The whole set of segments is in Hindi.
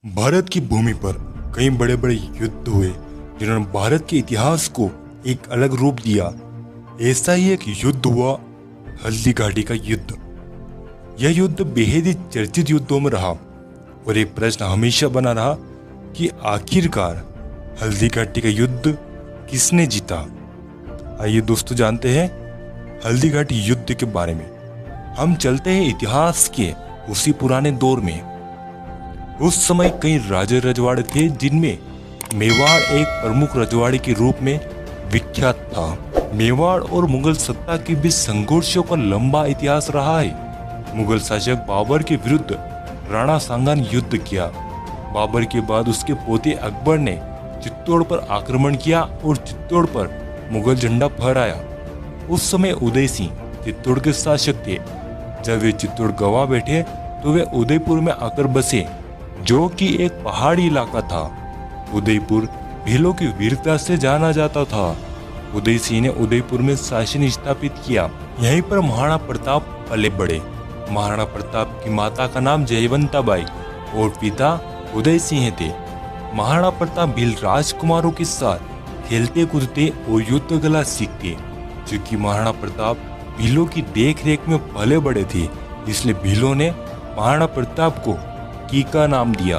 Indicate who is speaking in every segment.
Speaker 1: भारत की भूमि पर कई बड़े बड़े युद्ध हुए जिन्होंने भारत के इतिहास को एक अलग रूप दिया। ऐसा ही एक युद्ध हुआ, हल्दी घाटी का युद्ध। यह युद्ध बेहद ही चर्चित युद्धों में रहा और एक प्रश्न हमेशा बना रहा कि आखिरकार हल्दी घाटी का युद्ध किसने जीता। आइए दोस्तों जानते हैं हल्दी घाटी युद्ध के बारे में। हम चलते हैं इतिहास के उसी पुराने दौर में। उस समय कई राजे रजवाड़े थे जिनमें मेवाड़ एक प्रमुख रजवाड़े के रूप में विख्यात था। मेवाड़ और मुगल सत्ता के बीच संघर्षों का लंबा इतिहास रहा है। मुगल शासक बाबर के विरुद्ध राणा सांगा ने युद्ध किया। बाबर के बाद उसके पोते अकबर ने चित्तौड़ पर आक्रमण किया और चित्तौड़ पर मुगल झंडा फहराया। उस समय उदय सिंह चित्तौड़ के शासक थे। जब वे चित्तौड़ गवा बैठे तो वे उदयपुर में आकर बसे, जो कि एक पहाड़ी इलाका था। उदयपुर भीलों की वीरता से जाना जाता था। उदय सिंह ने उदयपुर में शासन स्थापित किया। यहीं पर महाराणा प्रताप पले बढ़े। महाराणा प्रताप की माता का नाम जयवंता बाई और पिता उदय सिंह थे। महाराणा प्रताप भील राजकुमारों के साथ खेलते कूदते और युद्ध कला सीखते। क्योंकि महाराणा प्रताप भीलों की देख रेख में पले बड़े थे, इसलिए भीलों ने महाराणा प्रताप को कीका नाम दिया,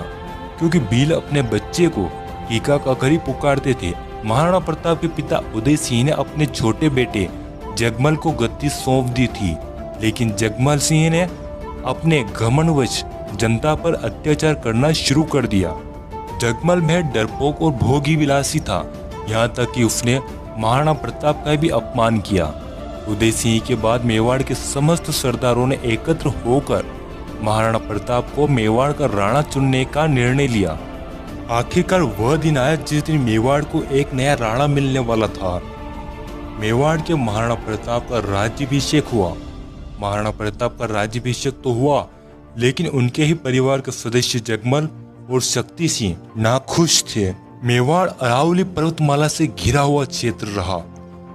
Speaker 1: क्योंकि भील अपने बच्चे को कीका कहकर ही पुकारते थे। महाराणा प्रताप के पिता उदय सिंह ने अपने छोटे बेटे जगमल को गद्दी सौंप दी थी, लेकिन जगमल सिंह ने अपने घमंडवश जनता पर अत्याचार करना शुरू कर दिया। जगमल में डरपोक और भोगी विलासी था, यहाँ तक कि उसने महाराणा प्रताप का भी अपमान किया। उदय सिंह के बाद मेवाड़ के समस्त सरदारों ने एकत्र होकर महाराणा प्रताप को मेवाड़ का राणा चुनने का निर्णय लिया। आखिरकार वह दिन आया जिस दिन मेवाड़ को एक नया राणा मिलने वाला था। मेवाड़ के महाराणा प्रताप का राज्याभिषेक हुआ। महाराणा प्रताप का राज्याभिषेक तो हुआ, लेकिन उनके ही परिवार के सदस्य जगमल और शक्ति सिंह नाखुश थे। मेवाड़ अरावली पर्वतमाला से घिरा हुआ क्षेत्र रहा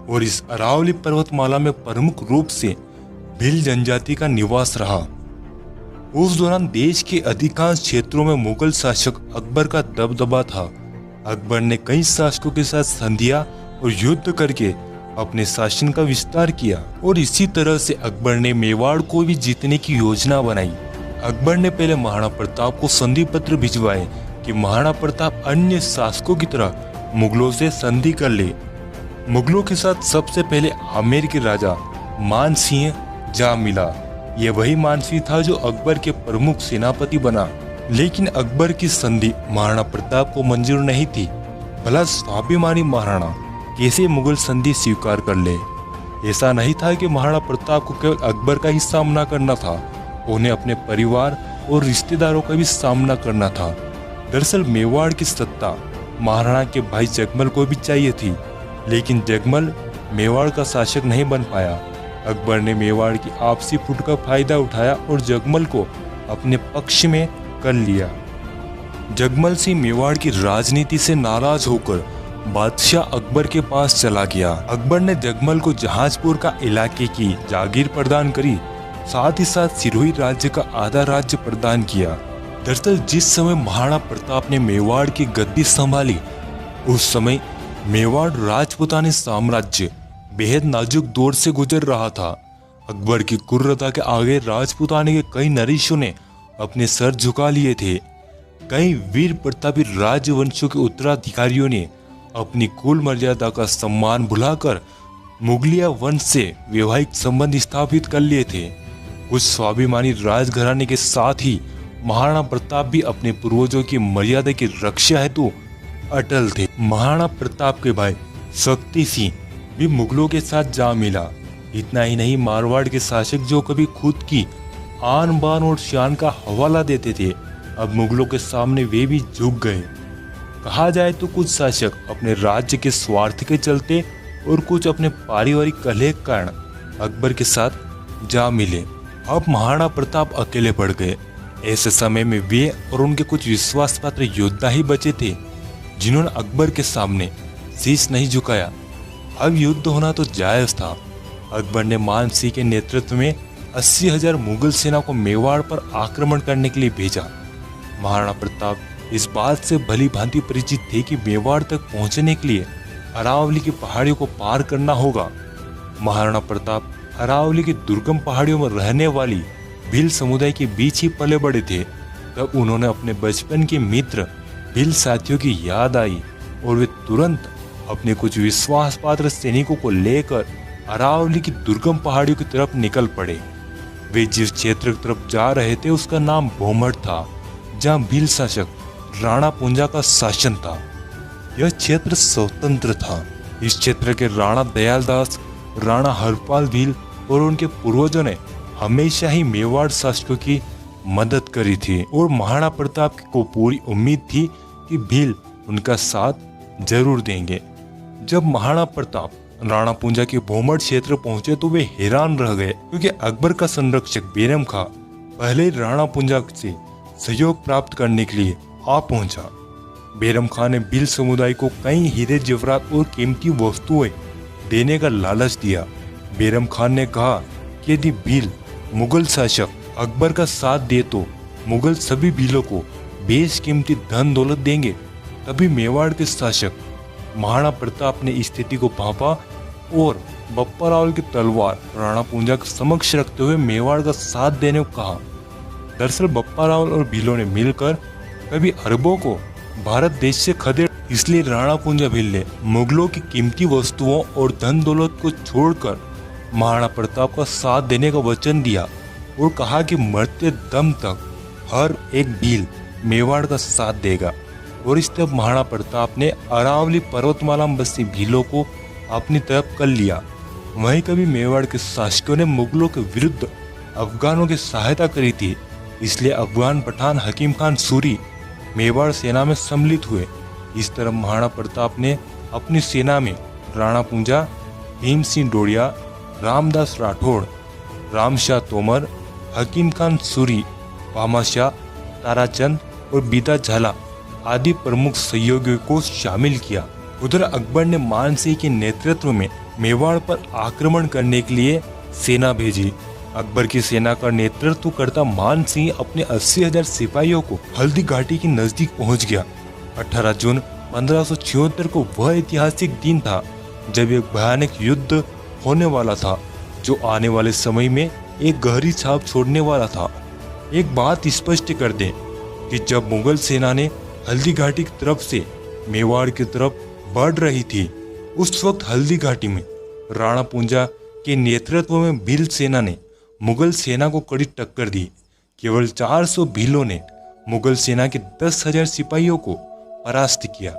Speaker 1: और इस अरावली पर्वतमाला में प्रमुख रूप से भील जनजाति का निवास रहा। उस दौरान देश के अधिकांश क्षेत्रों में मुगल शासक अकबर का दबदबा था। अकबर ने कई शासकों के साथ संधियां और युद्ध करके अपने शासन का विस्तार किया और इसी तरह से अकबर ने मेवाड़ को भी जीतने की योजना बनाई। अकबर ने पहले महाराणा प्रताप को संधि पत्र भिजवाए कि महाराणा प्रताप अन्य शासकों की तरह मुगलों से संधि कर ले। मुगलों के साथ सबसे पहले आमेर के राजा मान सिंह जा मिला। यह वही मान सिंह था जो अकबर के प्रमुख सेनापति बना, लेकिन अकबर की संधि महाराणा प्रताप को मंजूर नहीं थी। भला स्वाभिमानी महाराणा कैसे मुगल संधि स्वीकार कर ले। ऐसा नहीं था कि महाराणा प्रताप को केवल अकबर का ही सामना करना था, उन्हें अपने परिवार और रिश्तेदारों का भी सामना करना था। दरअसल मेवाड़ की सत्ता महाराणा के भाई जगमल को भी चाहिए थी, लेकिन जगमल मेवाड़ का शासक नहीं बन पाया। अकबर ने मेवाड़ की आपसी फुट का फायदा उठाया और जगमल को अपने पक्ष में कर लिया। जगमल सिंह मेवाड़ की राजनीति से नाराज होकर बादशाह अकबर के पास चला गया। अकबर ने जगमल को जहाजपुर का इलाके की जागीर प्रदान करी, साथ ही साथ सिरोही राज्य का आधा राज्य प्रदान किया। दरअसल जिस समय महाराणा प्रताप ने मेवाड़ की गद्दी संभाली, उस समय मेवाड़ राजपूतानी साम्राज्य बेहद नाजुक दौर से गुजर रहा था। अकबर की क्रूरता के आगे राजपूतानी के कई नरेशों ने अपने सर झुका लिए थे। कई वीर प्रतापी राजवंशों के उत्तराधिकारियों ने अपनी कुल मर्यादा का सम्मान भुलाकर मुगलिया वंश से वैवाहिक संबंध स्थापित कर लिए थे। कुछ स्वाभिमानी राजघराने के साथ ही महाराणा प्रताप भी अपने पूर्वजों की मर्यादा की रक्षा हेतु अटल थे। महाराणा प्रताप के भाई शक्ति सिंह भी मुगलों के साथ जा मिला। इतना ही नहीं, मारवाड़ के शासक जो कभी खुद की आन बान और शान का हवाला देते थे, अब मुगलों के सामने वे भी झुक गए। कहा जाए तो कुछ शासक अपने राज्य के स्वार्थ के चलते और कुछ अपने पारिवारिक कलह के कारण अकबर के साथ जा मिले। अब महाराणा प्रताप अकेले पड़ गए। ऐसे समय में वे और उनके कुछ विश्वास पात्र योद्धा ही बचे थे जिन्होंने अकबर के सामने शीश नहीं झुकाया। अब युद्ध होना तो जायज था। अकबर ने मान सिंह के नेतृत्व में 80,000 मुगल सेना को मेवाड़ पर आक्रमण करने के लिए भेजा। महाराणा प्रताप इस बात से भली भांति परिचित थे कि मेवाड़ तक पहुंचने के लिए अरावली की पहाड़ियों को पार करना होगा। महाराणा प्रताप अरावली की दुर्गम पहाड़ियों में रहने वाली भील समुदाय के बीच ही पले बड़े थे। तब उन्होंने अपने बचपन के मित्र भील साथियों की याद आई और वे तुरंत अपने कुछ विश्वास पात्र सैनिकों को लेकर अरावली की दुर्गम पहाड़ियों की तरफ निकल पड़े। वे जिस क्षेत्र की तरफ जा रहे थे उसका नाम भोमट था, जहां भील शासक राणा पुंजा का शासन था। यह क्षेत्र स्वतंत्र था। इस क्षेत्र के राणा दयालदास, राणा हरपाल भील और उनके पूर्वजों ने हमेशा ही मेवाड़ शासकों की मदद करी थी और महाराणा प्रताप को पूरी उम्मीद थी कि भील उनका साथ जरूर देंगे। जब महाराणा प्रताप राणा पुंजा के भोमट क्षेत्र पहुंचे तो वे हैरान रह गए, क्योंकि अकबर का संरक्षक बेरम खां पहले ही राणा पुंजा से सहयोग प्राप्त करने के लिए आ पहुंचा। बेरम खां ने भील समुदाय को कई हीरे जवाहरात और कीमती वस्तुएं देने का लालच दिया। बेरम खान ने कहा कि यदि भील मुगल शासक अकबर का साथ दे तो मुगल सभी भीलों को बेशकीमती धन दौलत देंगे। तभी मेवाड़ के शासक महाराणा प्रताप ने स्थिति को भांपा और बप्पा रावल की तलवार राणा पुंजा के समक्ष रखते हुए मेवाड़ का साथ देने को कहा। दरअसल बप्पा रावल और भीलों ने मिलकर कभी अरबों को भारत देश से खदेड़, इसलिए राणा पुंजा भील ने मुगलों की कीमती वस्तुओं और धन दौलत को छोड़कर महाराणा प्रताप का साथ देने का वचन दिया और कहा कि मरते दम तक हर एक भील मेवाड़ का साथ देगा। और इस तरह महाराणा प्रताप ने अरावली पर्वतमाला में बसी भीलों को अपनी तरफ कर लिया। वहीं कभी मेवाड़ के शासकों ने मुगलों के विरुद्ध अफगानों की सहायता करी थी, इसलिए अफगान पठान हकीम खान सूरी मेवाड़ सेना में सम्मिलित हुए। इस तरह महाराणा प्रताप ने अपनी सेना में राणा पुंजा, भीम सिंह डोड़िया, रामदास राठौड़, रामशाह तोमर, हकीम खान सूरी, भामाशाह, ताराचंद और बीदा झाला आदि प्रमुख सहयोगियों को शामिल किया। उधर अकबर ने मान सिंह के नेतृत्व में मेवाड़ पर आक्रमण करने के लिए सेना भेजी। अकबर की सेना का नेतृत्व करता मान सिंह अपने 80,000 सिपाहियों को हल्दी घाटी के नजदीक पहुंच गया। 18 जून 1576 को वह ऐतिहासिक दिन था जब एक भयानक युद्ध होने वाला था, जो आने वाले समय में एक गहरी छाप छोड़ने वाला था। एक बात स्पष्ट कर दें कि जब मुगल सेना ने हल्दी घाटी की तरफ से मेवाड़ की तरफ बढ़ रही थी, उस वक्त हल्दी घाटी में राणा पुंजा के नेतृत्व में भील सेना ने मुगल सेना को कड़ी टक्कर दी। केवल 400 भीलों ने मुगल सेना के 10,000 सिपाहियों को परास्त किया।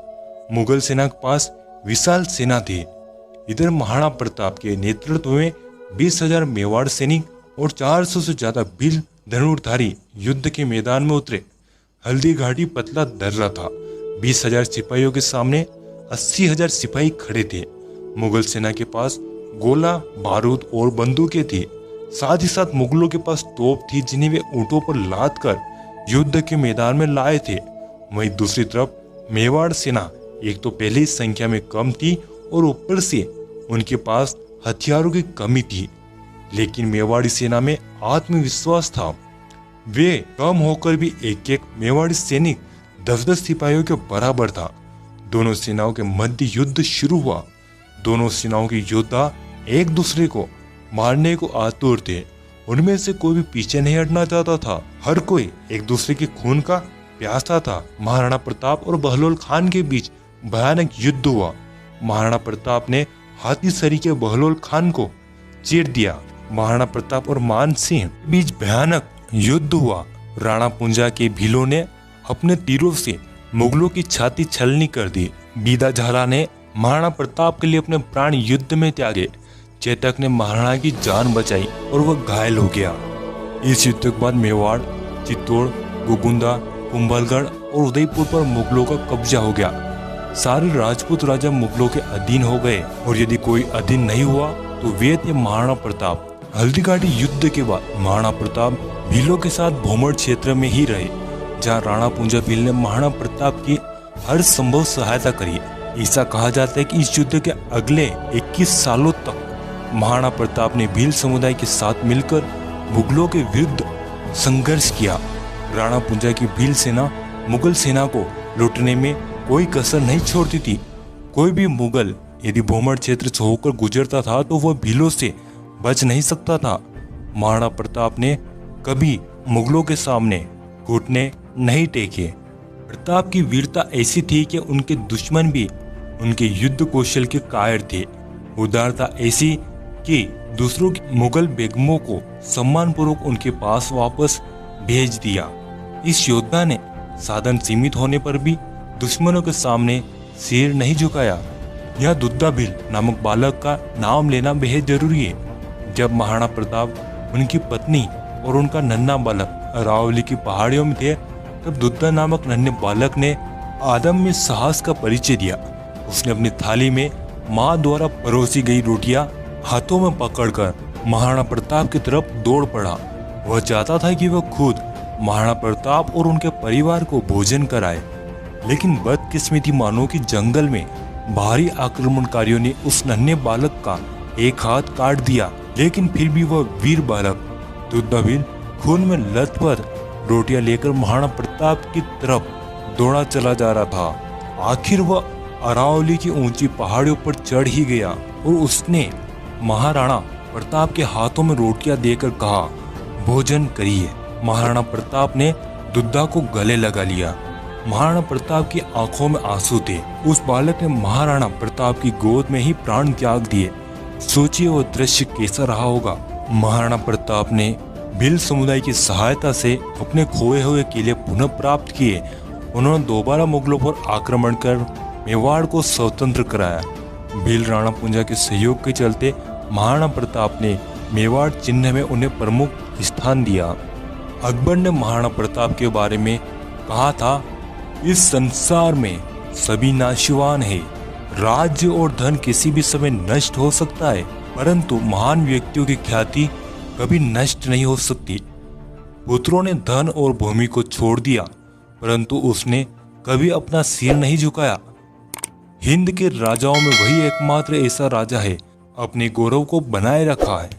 Speaker 1: मुगल सेना के पास विशाल सेना थी। इधर महाराणा प्रताप के नेतृत्व में 20,000 मेवाड़ सैनिक और 400 से ज्यादा भील धनुर्धारी युद्ध के मैदान में उतरे। हल्दी घाटी पतला दर्रा था। 20,000 सिपाहियों के सामने 80,000 सिपाही खड़े थे। मुगल सेना के पास गोला, बारूद और बंदूकें थी। साथ ही साथ मुगलों के पास तोप थी, जिन्हें वे ऊंटों पर लाद कर युद्ध के मैदान में लाए थे। वहीं दूसरी तरफ मेवाड़ सेना एक तो पहले ही संख्या में कम थी और ऊपर से उनके पास हथियारों की कमी थी। लेकिन मेवाड़ी सेना में आत्मविश्वास था। वे कम होकर भी एक एक मेवाड़ी सैनिक 10-10 सिपाहियों के बराबर था। दोनों सेनाओं के मध्य युद्ध शुरू हुआ। दोनों सेनाओं के योद्धा एक दूसरे को मारने को आतुर थे। उनमें से कोई भी पीछे नहीं हटना चाहता था। हर कोई एक दूसरे के खून का प्यासा था। महाराणा प्रताप और बहलोल खान के बीच भयानक युद्ध हुआ। महाराणा प्रताप ने हाथी सरी के बहलोल खान को चीर दिया। महाराणा प्रताप और मान सिंह के बीच भयानक युद्ध हुआ। राणा पुंजा के भीलों ने अपने तीरों से मुगलों की छाती छलनी कर दी। बीदा झाला ने महाराणा प्रताप के लिए अपने प्राण युद्ध में त्यागे। चेतक ने महाराणा की जान बचाई और वह घायल हो गया। इस युद्ध के बाद मेवाड़, चित्तौड़, गोगुंदा, कुंभलगढ़ और उदयपुर पर मुगलों का कब्जा हो गया। सारे राजपूत राजा मुगलों के अधीन हो गए और यदि कोई अधीन नहीं हुआ तो वे थे महाराणा प्रताप। हल्दी घाटी युद्ध के बाद महाराणा प्रताप भीलों के साथ भोमट क्षेत्र में ही रहे, जहां राणा पुंजा भील ने महाराणा प्रताप की हर संभव सहायता करी। ऐसा कहा जाता है कि इस युद्ध के अगले 21 सालों तक महाराणा प्रताप ने भील समुदाय के साथ मिलकर मुगलों के विरुद्ध संघर्ष किया। राणा पुंजा की भील सेना मुगल सेना को लूटने में कोई कसर नहीं छोड़ती थी। कोई भी मुगल यदि भोमर क्षेत्र से होकर गुजरता था तो वह भीलों से बच नहीं सकता था। महाराणा प्रताप ने कभी मुगलों के सामने घुटने नहीं टेके। प्रताप की वीरता ऐसी थी कि उनके दुश्मन भी उनके युद्ध कौशल के कायर थे। उदारता ऐसी कि दूसरों की मुगल बेगमों को सम्मानपूर्वक उनके पास वापस भेज दिया। इस योद्धा ने साधन सीमित होने पर भी दुश्मनों के सामने सिर नहीं झुकाया। यह दुद्दा भील नामक बालक का नाम लेना बेहद जरूरी है। जब महाराणा प्रताप उनकी पत्नी और उनका नन्हा बालक अरावली की पहाड़ियों में थे, तब दुद्दा नामक नन्हे बालक ने आदम में साहस का परिचय दिया। उसने अपनी थाली में माँ द्वारा परोसी गई रोटियां हाथों में पकड़कर महाराणा प्रताप की तरफ दौड़ पड़ा। वह चाहता था कि वह खुद महाराणा प्रताप और उनके परिवार को भोजन कराए, लेकिन बदकिस्मती मानो कि जंगल में भारी आक्रमणकारियों ने उस नन्हे बालक का एक हाथ काट दिया। लेकिन फिर भी वह वीर बालक दुद्दा भील खून में लथपथ रोटियां लेकर महाराणा प्रताप की तरफ दौड़ा चला जा रहा था। आखिर वह अरावली की ऊंची पहाड़ियों पर चढ़ ही गया और उसने महाराणा प्रताप के हाथों में रोटियां देकर कहा, भोजन करिए। महाराणा प्रताप ने दुद्दा को गले लगा लिया। महाराणा प्रताप की आंखों में आंसू थे। उस बालक ने महाराणा प्रताप की गोद में ही प्राण त्याग दिए। सोचिए वह दृश्य कैसा रहा होगा। महाराणा प्रताप ने भील समुदाय की सहायता से अपने खोए हुए किले पुनः प्राप्त किए। उन्होंने दोबारा मुगलों पर आक्रमण कर मेवाड़ को स्वतंत्र कराया। भील राणा पुंजा के सहयोग के चलते महाराणा प्रताप ने मेवाड़ चिन्ह में उन्हें प्रमुख स्थान दिया। अकबर ने महाराणा प्रताप के बारे में कहा था, इस संसार में सभी नाशवान है। राज्य और धन किसी भी समय नष्ट हो सकता है, परंतु महान व्यक्तियों की ख्याति कभी नष्ट नहीं हो सकती। पुत्रों ने धन और भूमि को छोड़ दिया, परंतु उसने कभी अपना सिर नहीं झुकाया। हिंद के राजाओं में वही एकमात्र ऐसा राजा है अपने गौरव को बनाए रखा है।